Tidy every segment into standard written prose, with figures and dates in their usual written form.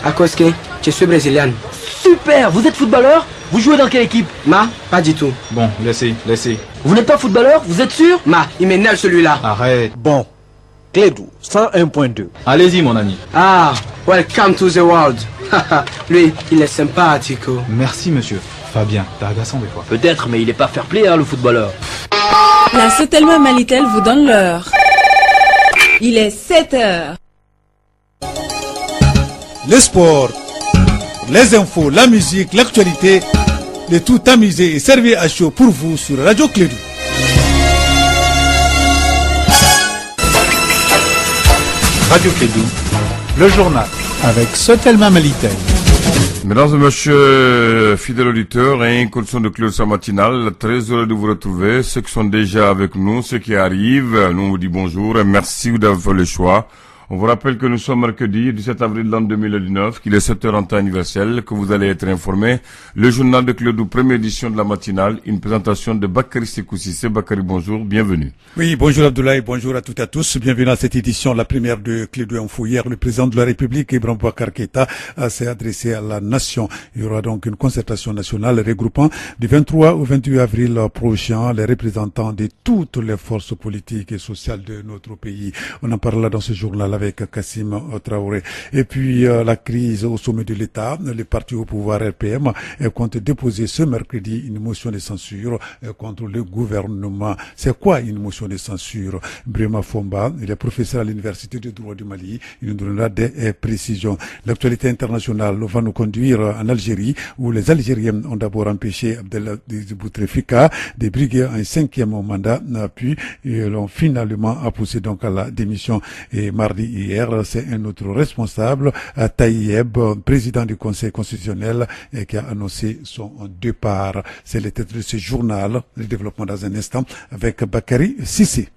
Akoske, je suis brésilienne. Super, vous êtes footballeur? Vous jouez dans quelle équipe? Ma, pas du tout. Bon, laissez. Vous n'êtes pas footballeur? Vous êtes sûr? Ma, il m'énerve celui-là. Arrête. Bon, Clédou, 101.2. Allez-y, mon ami. Ah, welcome to the world. Lui, il est sympathique. Merci, monsieur. Fabien, t'es agaçant des fois. Peut-être, mais il est pas fair play, hein, le footballeur. La Sotelma Malitel vous donne l'heure. Il est 7 heures. Le sport, les infos, la musique, l'actualité, le tout amusé et servi à chaud pour vous sur Radio Clédou. Radio Clédou, le journal. Avec Sotelma Malitel. Mesdames et messieurs, fidèles auditeurs et incursions de Clédou matinale, très heureux de vous retrouver. Ceux qui sont déjà avec nous, ceux qui arrivent, nous vous dit bonjour et merci d'avoir fait le choix. On vous rappelle que nous sommes mercredi 17 avril l'an 2019, qu'il est 7h en temps universel, que vous allez être informés. Le journal de Clédou, première édition de la matinale, une présentation de Bakary Sekoussissé. Bakary, bonjour, bienvenue. Oui, bonjour Abdoulaye, bonjour à toutes et à tous. Bienvenue à cette édition, la première de Clédou Info. Hier, le président de la République, Ibrahim Boubacar Keïta, s'est adressé à la nation. Il y aura donc une concertation nationale regroupant du 23 au 28 avril prochain les représentants de toutes les forces politiques et sociales de notre pays. On en parlera dans ce journal avec Kassim Traoré. Et puis la crise au sommet de l'État, le parti au pouvoir RPM compte déposer ce mercredi une motion de censure contre le gouvernement. C'est quoi une motion de censure? Brema Fomba, il est professeur à l'université de droit du Mali, il nous donnera des précisions. L'actualité internationale va nous conduire en Algérie, où les Algériens ont d'abord empêché Abdelaziz Bouteflika de briguer un 5e mandat, puis l'ont finalement poussé donc à la démission. Et mardi hier, c'est un autre responsable, Taïeb, président du Conseil constitutionnel, qui a annoncé son départ. C'est le titre de ce journal, le développement dans un instant, avec Bakary Sissi.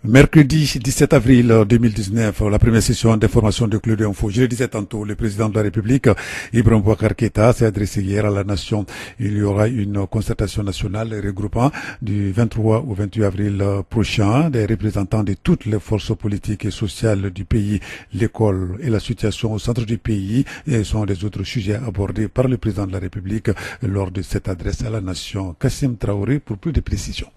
Mercredi 17 avril 2019, la première session d'information de Clédou Info. Je le disais tantôt, le président de la République, Ibrahim Boubacar Keïta, s'est adressé hier à la nation. Il y aura une concertation nationale regroupant du 23 au 28 avril prochain des représentants de toutes les forces politiques et sociales du pays. L'école et la situation au centre du pays sont les autres sujets abordés par le président de la République lors de cette adresse à la nation. Kassim Traoré pour plus de précisions.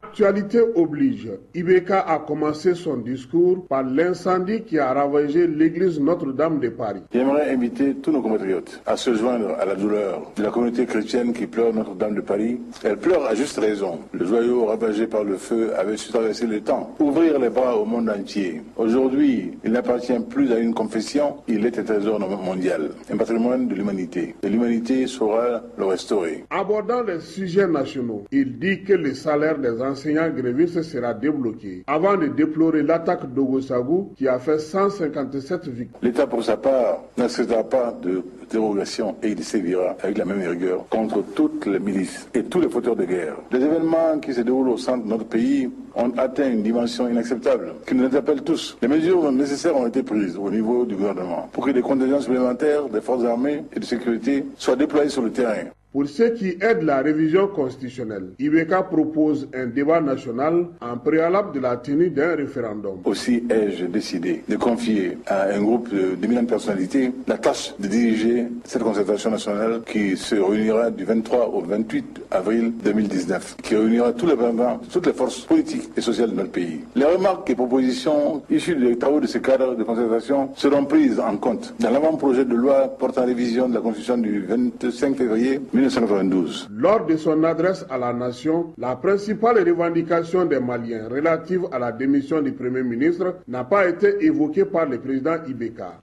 L'actualité oblige. Ibeka a commencé son discours par l'incendie qui a ravagé l'église Notre-Dame de Paris. J'aimerais inviter tous nos compatriotes à se joindre à la douleur de la communauté chrétienne qui pleure Notre-Dame de Paris. Elle pleure à juste raison. Le joyau ravagé par le feu avait su traverser le temps, ouvrir les bras au monde entier. Aujourd'hui, il n'appartient plus à une confession, il est un trésor mondial, un patrimoine de l'humanité. Et l'humanité saura le restaurer. Abordant les sujets nationaux, il dit que le salaire des enseignants grévistes sera débloqué, avant de déplorer l'attaque d'Ogosagou qui a fait 157 victimes. L'État, pour sa part, n'acceptera pas de dérogation et il sévira avec la même rigueur contre toutes les milices et tous les fauteurs de guerre. Les événements qui se déroulent au centre de notre pays ont atteint une dimension inacceptable qui nous interpelle tous. Les mesures nécessaires ont été prises au niveau du gouvernement pour que des contingents supplémentaires des forces armées et de sécurité soient déployés sur le terrain. Pour ceux qui aident la révision constitutionnelle, Ibeka propose un débat national en préalable de la tenue d'un référendum. Aussi ai-je décidé de confier à un groupe d'éminentes personnalités la tâche de diriger cette concertation nationale qui se réunira du 23 au 28 avril 2019, qui réunira tous les représentants de toutes les forces politiques et sociales de notre pays. Les remarques et propositions issues des travaux de ce cadre de concertation seront prises en compte dans l'avant-projet de loi portant révision de la Constitution du 25 février 1992. Lors de son adresse à la nation, la principale revendication des Maliens relative à la démission du Premier ministre n'a pas été évoquée par le président Ibeka.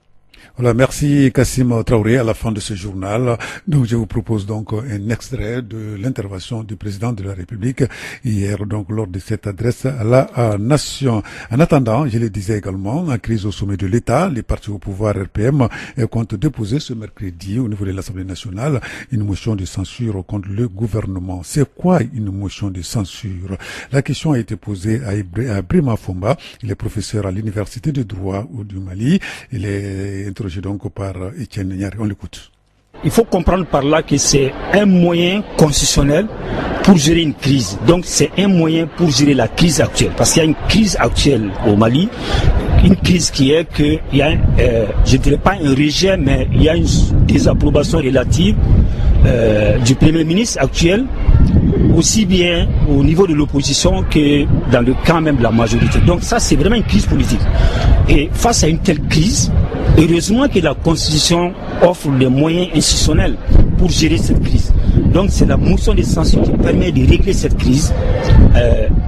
Voilà, merci Kassim Traoré. À la fin de ce journal, donc je vous propose donc un extrait de l'intervention du président de la République hier, donc lors de cette adresse à la nation. En attendant, je le disais également, la crise au sommet de l'État, les partis au pouvoir RPM comptent déposer ce mercredi au niveau de l'Assemblée nationale une motion de censure contre le gouvernement. C'est quoi une motion de censure? La question a été posée à Brema Fomba. Il est professeur à l'université de droit du Mali. Il est interrogé donc par Etienne Niari. On l'écoute. il faut comprendre par là que c'est un moyen constitutionnel pour gérer une crise. Donc c'est un moyen pour gérer la crise actuelle. Parce qu'il y a une crise actuelle au Mali, une crise qui est qu'il y a, je ne dirais pas un rejet, mais il y a une désapprobation relative du Premier ministre actuel, aussi bien au niveau de l'opposition que dans le camp même de la majorité. Donc ça, c'est vraiment une crise politique. Et face à une telle crise, heureusement que la Constitution offre des moyens institutionnels pour gérer cette crise. Donc c'est la motion de censure qui permet de régler cette crise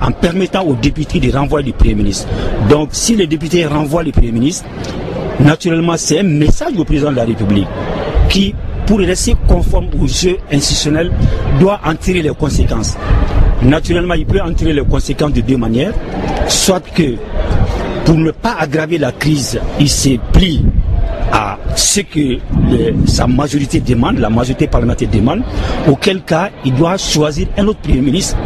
en permettant aux députés de renvoyer le Premier ministre. Donc si les députés renvoient le Premier ministre, naturellement c'est un message au président de la République qui, pour rester conforme au jeu institutionnel, doit en tirer les conséquences. Naturellement, il peut en tirer les conséquences de deux manières. Soit que, pour ne pas aggraver la crise, il se plie à ce que sa majorité demande, la majorité parlementaire demande, auquel cas, il doit choisir un autre Premier ministre.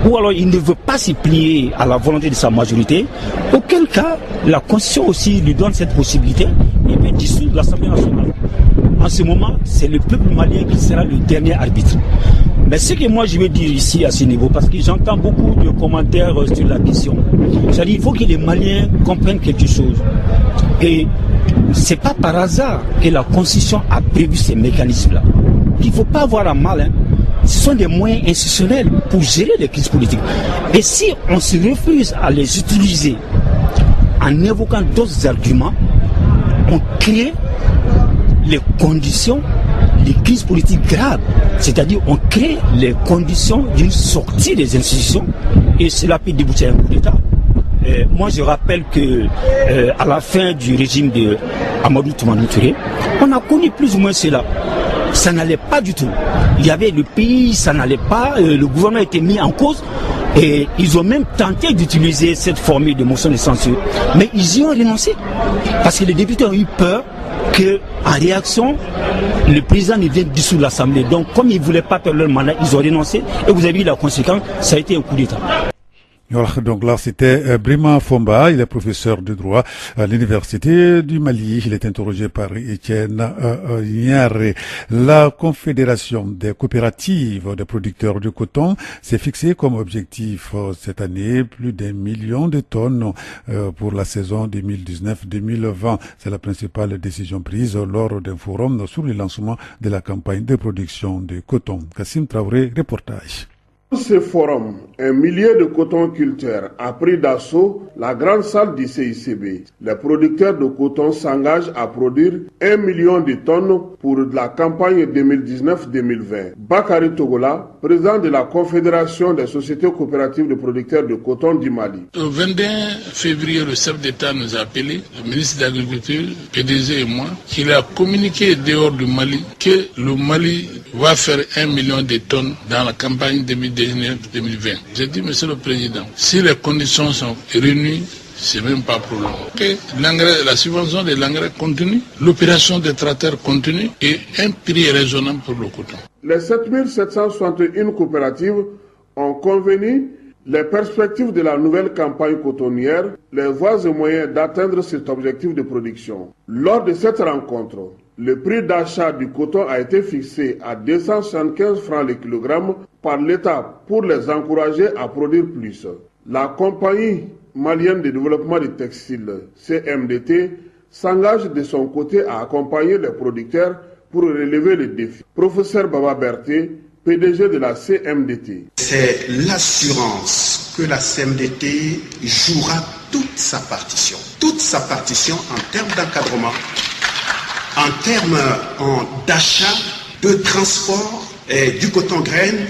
Ou alors il ne veut pas s'y plier à la volonté de sa majorité, auquel cas, la Constitution aussi lui donne cette possibilité, il peut dissoudre l'Assemblée nationale. En ce moment, c'est le peuple malien qui sera le dernier arbitre. Mais ce que moi je veux dire ici à ce niveau, parce que j'entends beaucoup de commentaires sur la question, c'est-à-dire qu'il faut que les Maliens comprennent quelque chose. Et c'est pas par hasard que la Constitution a prévu ces mécanismes-là. Il ne faut pas avoir à mal, hein. Ce sont des moyens institutionnels pour gérer les crises politiques. Et si on se refuse à les utiliser en évoquant d'autres arguments, on crée les conditions des crises politiques graves. C'est-à-dire on crée les conditions d'une sortie des institutions et cela peut déboucher à un coup d'État. Moi je rappelle que à la fin du régime de Amadou Toumani Touré, on a connu plus ou moins cela. Ça n'allait pas du tout. Il y avait le pays, ça n'allait pas, le gouvernement était mis en cause et ils ont même tenté d'utiliser cette formule de motion de censure. Mais ils y ont renoncé parce que les députés ont eu peur qu'en réaction, le président ne vienne dissoudre l'Assemblée. Donc comme ils ne voulaient pas perdre leur mandat, ils ont renoncé et vous avez vu la conséquence, ça a été un coup d'État. Voilà, donc là, c'était Brima Fomba, il est professeur de droit à l'Université du Mali. Il est interrogé par Etienne Niaré. La Confédération des coopératives des producteurs de coton s'est fixée comme objectif cette année plus d'1 million de tonnes pour la saison 2019-2020. C'est la principale décision prise lors d'un forum sur le lancement de la campagne de production de coton. Kassim Traoré, reportage. Pour ce forum, un millier de cotonculteurs a pris d'assaut la grande salle du CICB. Les producteurs de coton s'engagent à produire 1 million de tonnes pour la campagne 2019-2020. Bakary Togola, président de la Confédération des sociétés coopératives de producteurs de coton du Mali. Le 21 février, le chef d'État nous a appelé, le ministre de l'Agriculture, PDG et moi, qu'il a communiqué dehors du Mali que le Mali va faire 1 million de tonnes dans la campagne 2019-2020. J'ai dit, monsieur le président, si les conditions sont réunies, c'est même pas problème. Que la subvention de l'engrais continue, l'opération des traiteurs continue et un prix raisonnable pour le coton. Les 7761 coopératives ont convenu les perspectives de la nouvelle campagne cotonnière, les voies et moyens d'atteindre cet objectif de production. Lors de cette rencontre, le prix d'achat du coton a été fixé à 275 francs le kilogramme par l'État pour les encourager à produire plus. La compagnie malienne de développement des textiles, CMDT, s'engage de son côté à accompagner les producteurs pour relever les défis. Professeur Baba Berté, PDG de la CMDT. C'est l'assurance que la CMDT jouera toute sa partition en termes d'encadrement, en termes d'achat, de transport du coton-graine,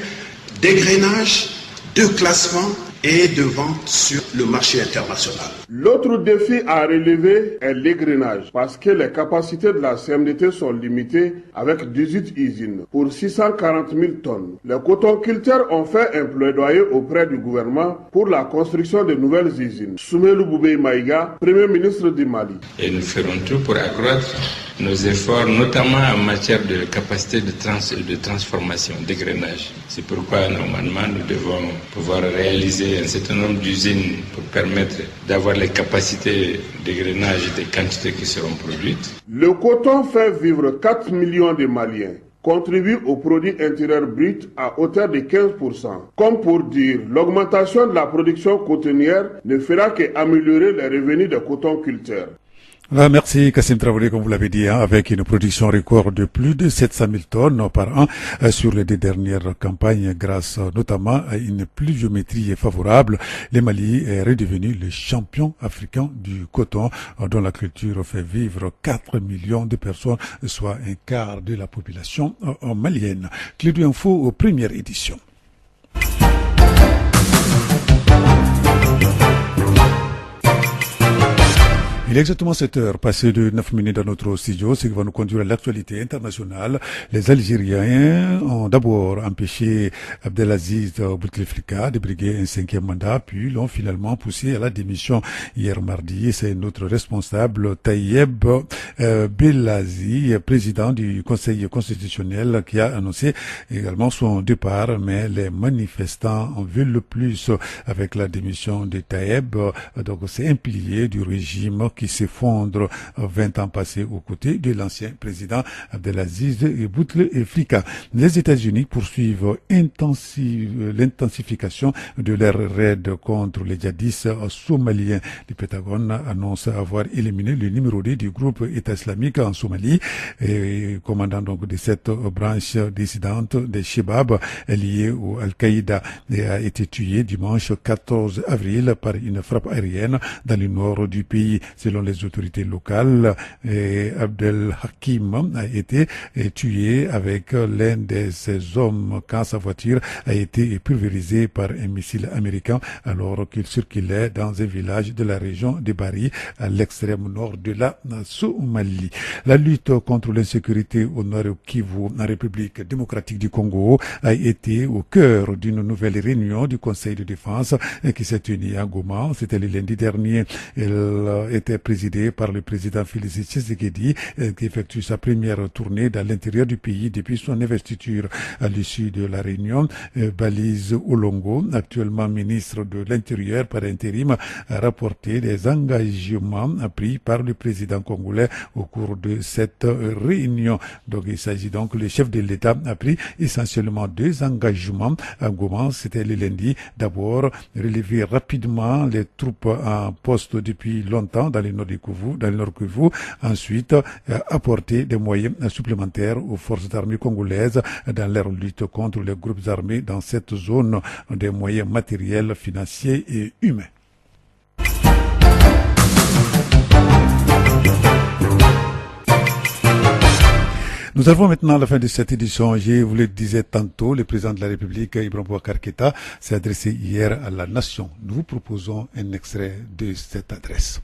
d'égrainage, de classement et de vente sur le marché international. L'autre défi à relever est l'égrainage, parce que les capacités de la CMDT sont limitées avec 18 usines pour 640 000 tonnes. Les cotonculteurs ont fait un plaidoyer auprès du gouvernement pour la construction de nouvelles usines. Soumaïlou Boubèye Maïga, Premier ministre du Mali. Et nous ferons tout pour accroître nos efforts, notamment en matière de capacité de transformation, d'égrainage. C'est pourquoi, normalement, nous devons pouvoir réaliser un certain nombre d'usines pour permettre d'avoir les capacités d'égrainage et des quantités qui seront produites. Le coton fait vivre 4 millions de Maliens, contribue au produit intérieur brut à hauteur de 15%. Comme pour dire, l'augmentation de la production cotonnière ne fera qu'améliorer les revenus des cotonculteurs. Merci Kassim Traoré, comme vous l'avez dit, avec une production record de plus de 700 000 tonnes par an sur les 2 dernières campagnes, grâce notamment à une pluviométrie favorable. Le Mali est redevenu le champion africain du coton, dont la culture fait vivre 4 millions de personnes, soit un quart de la population malienne. Clé d'info, première édition. Il est exactement 7 heures, passées de 9 minutes dans notre studio, ce qui va nous conduire à l'actualité internationale. Les Algériens ont d'abord empêché Abdelaziz Bouteflika de briguer un 5e mandat, puis l'ont finalement poussé à la démission hier mardi. C'est notre responsable Tayeb Belazi, président du Conseil constitutionnel, qui a annoncé également son départ, mais les manifestants en veulent le plus avec la démission de Tayeb. Donc c'est un pilier du régime qui s'effondre 20 ans passés aux côtés de l'ancien président Abdelaziz Bouteflika. Les États-Unis poursuivent l'intensification de leur raid contre les djihadistes somaliens. Le Pentagone annonce avoir éliminé le numéro 2 du groupe État islamique en Somalie, et commandant donc de cette branche dissidente des Shebab liés au Al-Qaïda, et a été tué dimanche 14 avril par une frappe aérienne dans le nord du pays. Selon les autorités locales, Abdel Hakim a été tué avec l'un de ses hommes quand sa voiture a été pulvérisée par un missile américain alors qu'il circulait dans un village de la région de Bari, à l'extrême nord de la Somalie. La lutte contre l'insécurité au nord Kivu, en République démocratique du Congo, a été au cœur d'une nouvelle réunion du Conseil de défense qui s'est tenue à Goma. C'était le lundi dernier. Elle était présidée par le président Félix Tshisekedi, qui effectue sa première tournée dans l'intérieur du pays depuis son investiture. À l'issue de la réunion, Balise Olongo, actuellement ministre de l'Intérieur par intérim, a rapporté des engagements pris par le président congolais au cours de cette réunion. Donc il s'agit donc, le chef de l'État a pris essentiellement 2 engagements à Goma. C'était le lundi. D'abord, relever rapidement les troupes en poste depuis longtemps dans le nord Kivu. Ensuite, apporter des moyens supplémentaires aux forces armées congolaises dans leur lutte contre les groupes armés dans cette zone, des moyens matériels, financiers et humains. Nous arrivons maintenant à la fin de cette édition. Je vous le disais tantôt, le président de la République, Ibrahim Boubacar Keïta, s'est adressé hier à la nation. Nous vous proposons un extrait de cette adresse.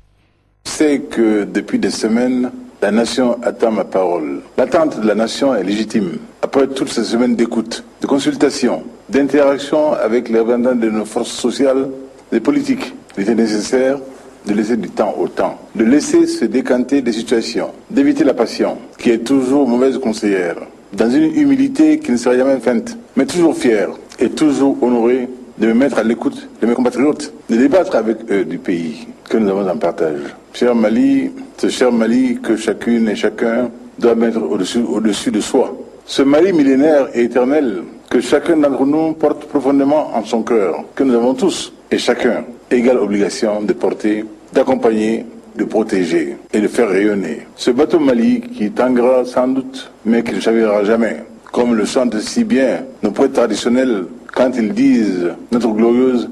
Je sais que depuis des semaines, la nation attend ma parole. L'attente de la nation est légitime. Après toutes ces semaines d'écoute, de consultation, d'interaction avec les représentants de nos forces sociales et politiques, il était nécessaire de laisser du temps au temps, de laisser se décanter des situations, d'éviter la passion, qui est toujours mauvaise conseillère, dans une humilité qui ne sera jamais feinte, mais toujours fière et toujours honorée de me mettre à l'écoute de mes compatriotes, de débattre avec eux du pays que nous avons en partage. Cher Mali, ce cher Mali que chacune et chacun doit mettre au-dessus de soi. Ce Mali millénaire et éternel que chacun d'entre nous porte profondément en son cœur, que nous avons tous et chacun égale obligation de porter, d'accompagner, de protéger et de faire rayonner. Ce bateau Mali qui tanguera sans doute, mais qui ne chavirera jamais, comme le chantent si bien nos poètes traditionnels quand ils disent notre glorieuse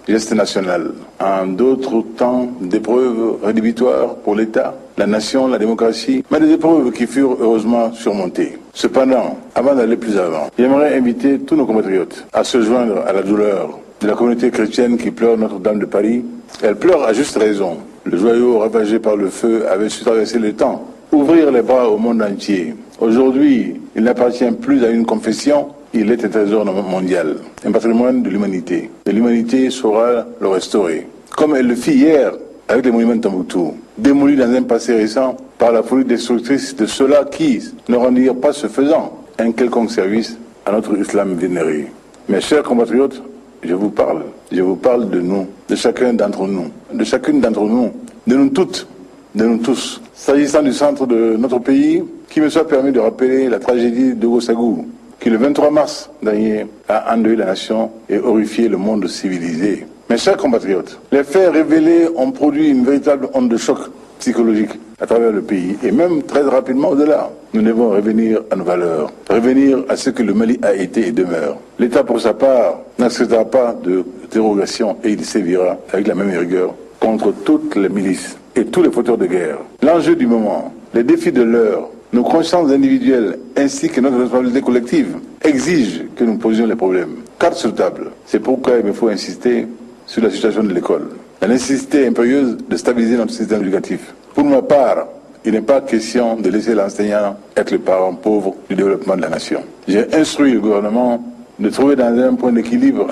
geste national. En d'autres temps d'épreuves rédhibitoires pour l'État, la nation, la démocratie, mais des épreuves qui furent heureusement surmontées. Cependant, avant d'aller plus avant, j'aimerais inviter tous nos compatriotes à se joindre à la douleur de la communauté chrétienne qui pleure Notre-Dame de Paris. Elle pleure à juste raison. Le joyau ravagé par le feu avait su traverser le temps, ouvrir les bras au monde entier. Aujourd'hui, il n'appartient plus à une confession, il est un trésor mondial, un patrimoine de l'humanité. Et l'humanité saura le restaurer. Comme elle le fit hier avec les monuments de Tombouctou. démolis dans un passé récent par la folie destructrice de ceux-là qui ne rendirent pas ce faisant un quelconque service à notre islam vénéré. Mes chers compatriotes, je vous parle de nous, de chacun d'entre nous, de chacune d'entre nous, de nous toutes, de nous tous. S'agissant du centre de notre pays, qu'il me soit permis de rappeler la tragédie de Gosagou, qui le 23 mars dernier a endeuillé la nation et horrifié le monde civilisé. Mes chers compatriotes, les faits révélés ont produit une véritable onde de choc psychologique à travers le pays et même très rapidement au-delà. Nous devons revenir à nos valeurs, revenir à ce que le Mali a été et demeure. L'État, pour sa part, n'acceptera pas de dérogation et il sévira avec la même rigueur contre toutes les milices et tous les fauteurs de guerre. L'enjeu du moment, les défis de l'heure, nos consciences individuelles ainsi que notre responsabilité collective exigent que nous posions les problèmes. Carte sur table. C'est pourquoi il me faut insister sur la situation de l'école. La nécessité impérieuse de stabiliser notre système éducatif. Pour ma part, il n'est pas question de laisser l'enseignant être le parent pauvre du développement de la nation. J'ai instruit le gouvernement de trouver dans un point d'équilibre,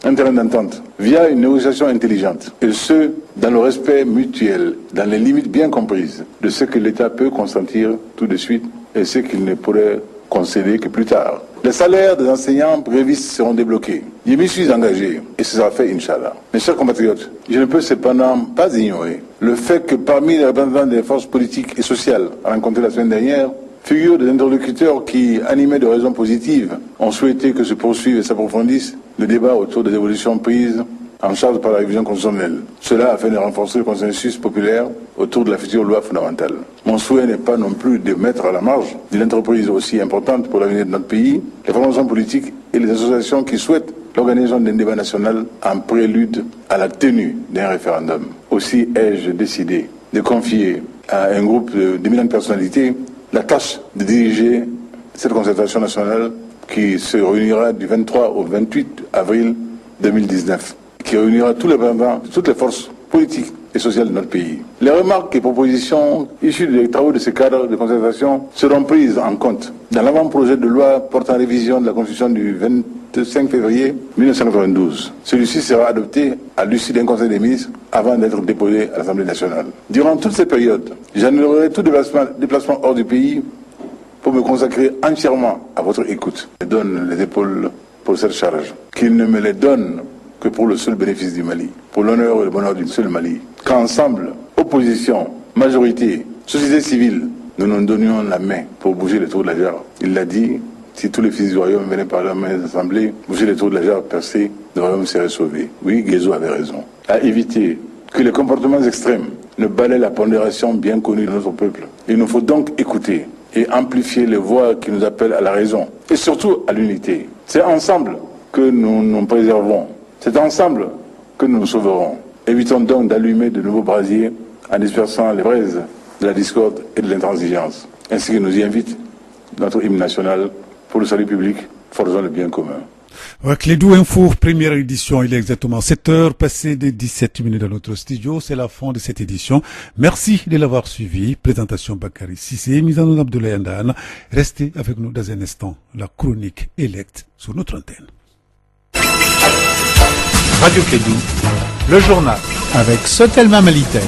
un terrain d'entente, via une négociation intelligente, et ce, dans le respect mutuel, dans les limites bien comprises, de ce que l'État peut consentir tout de suite et ce qu'il ne pourrait concéder que plus tard. Les salaires des enseignants grévistes seront débloqués. Je m'y suis engagé et ce sera fait, Inch'Allah. Mes chers compatriotes, je ne peux cependant pas ignorer le fait que parmi les représentants des forces politiques et sociales rencontrés la semaine dernière, figurent des interlocuteurs qui, animés de raisons positives, ont souhaité que se poursuive et s'approfondisse le débat autour des évolutions prises en charge par la révision constitutionnelle. Cela afin de renforcer le consensus populaire autour de la future loi fondamentale. Mon souhait n'est pas non plus de mettre à la marge d'une entreprise aussi importante pour l'avenir de notre pays les formations politiques et les associations qui souhaitent l'organisation d'un débat national en prélude à la tenue d'un référendum. Aussi ai-je décidé de confier à un groupe d'éminentes personnalités la tâche de diriger cette concertation nationale qui se réunira du 23 au 28 avril 2019, qui réunira tous les représentants de toutes les forces politiques et sociales de notre pays. Les remarques et propositions issues des travaux de ce cadre de concertation seront prises en compte dans l'avant-projet de loi portant révision de la Constitution du 25 février 1992. Celui-ci sera adopté à l'issue d'un conseil des ministres avant d'être déposé à l'Assemblée nationale. Durant toute cette période, j'annulerai tout déplacement hors du pays pour me consacrer entièrement à votre écoute. Je donne les épaules pour cette charge. Qu'il ne me les donne que pour le seul bénéfice du Mali, pour l'honneur et le bonheur du seul Mali. Qu'ensemble, opposition, majorité, société civile, nous nous donnions la main pour bouger les trous de la jarre. Il l'a dit, si tous les fils du royaume venaient par la main assemblée, bouger les trous de la jarre percés, le royaume serait sauvé. Oui, Guézo avait raison. À éviter que les comportements extrêmes ne balaient la pondération bien connue de notre peuple. Il nous faut donc écouter et amplifier les voix qui nous appellent à la raison et surtout à l'unité. C'est ensemble que nous nous préservons. C'est ensemble que nous nous sauverons. Évitons donc d'allumer de nouveaux brasiers en dispersant les braises de la discorde et de l'intransigeance. Ainsi que nous y invite notre hymne national pour le salut public, forgeons le bien commun. Clédou Info, première édition, il est exactement 7h, passé de 17 minutes dans notre studio. C'est la fin de cette édition. Merci de l'avoir suivi. Présentation Bakary Sissé, mise en œuvre Abdoulaye Andane. Restez avec nous dans un instant. La chronique électe sur notre antenne. Radio Clédou, le journal avec Sotelma Malitel.